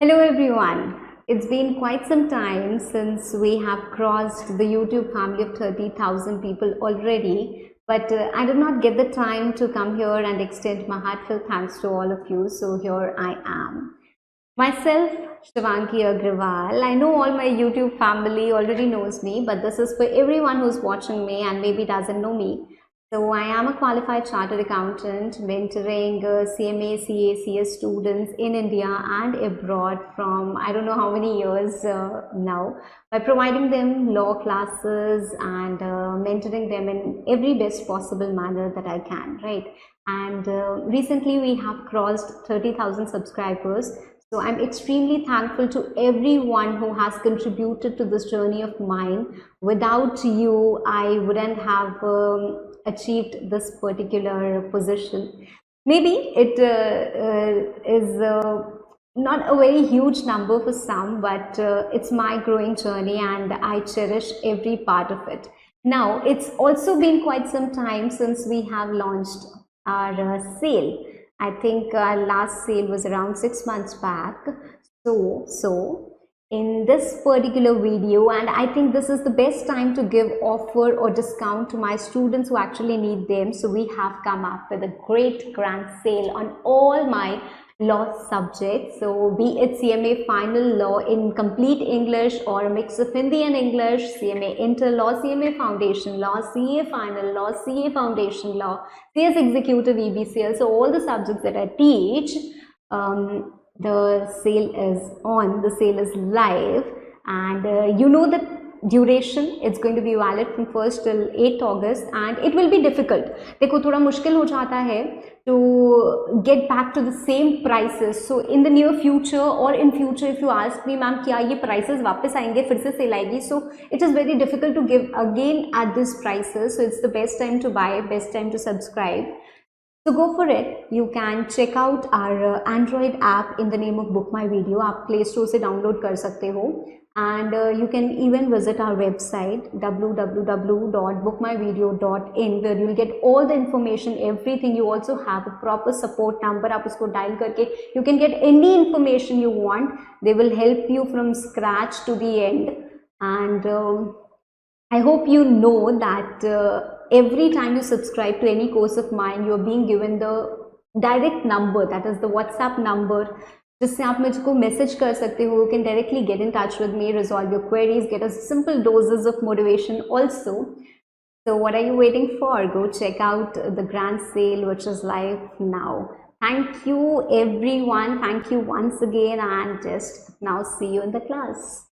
Hello everyone. It's been quite some time since we have crossed the YouTube family of 30,000 people already, but I did not get the time to come here and extend my heartfelt thanks to all of you. So here I am. Myself, Shivangi Agrawal. I know all my YouTube family already knows me, but this is for everyone who's watching me and maybe doesn't know me. So I am a qualified chartered accountant mentoring CMA, CA, CS students in India and abroad from I don't know how many years now by providing them law classes and mentoring them in every best possible manner that I can, right? And recently we have crossed 30,000 subscribers. So I'm extremely thankful to everyone who has contributed to this journey of mine. Without you, I wouldn't have achieved this particular position. Maybe it is not a very huge number for some, but it's my growing journey and I cherish every part of it. Now, it's also been quite some time since we have launched our sale. I think our last sale was around 6 months back. So in this particular video, and I think this is the best time to give offer or discount to my students who actually need them. So we have come up with a great grand sale on all my law subjects. So be it CMA final law in complete English or a mix of Hindi and English, CMA inter law, CMA foundation law, CA final law, CA foundation law, CS executive EBCL. So all the subjects that I teach, the sale is on, the sale is live, and you know that duration, it's going to be valid from 1st till 8th August, and it will be difficult. देखो थोड़ा मुश्किल हो जाता है to get back to the same prices. So in the near future or in future, if you ask me, ma'am, क्या ये prices वापस आएंगे, फिर से sale आएगी? So it is very difficult to give again at these prices. So it's the best time to buy, best time to subscribe. So go for it. You can check out our Android app in the name of Book My Video. आप Play Store से download कर सकते हो, and you can even visit our website www.bookmyvideo.in, where you'll get all the information, everything. You also have a proper support number. आप उसको dial करके you can get any information you want. They will help you from scratch to the end, and I hope you know that every time you subscribe to any course of mine, you're being given the direct number, that is the WhatsApp number, जिससे आप मुझको message कर सकते हो. You can directly get in touch with me, resolve your queries, get a simple doses of motivation also. So what are you waiting for? Go check out the grand sale which is live now. Thank you everyone. Thank you once again, and just now see you in the class.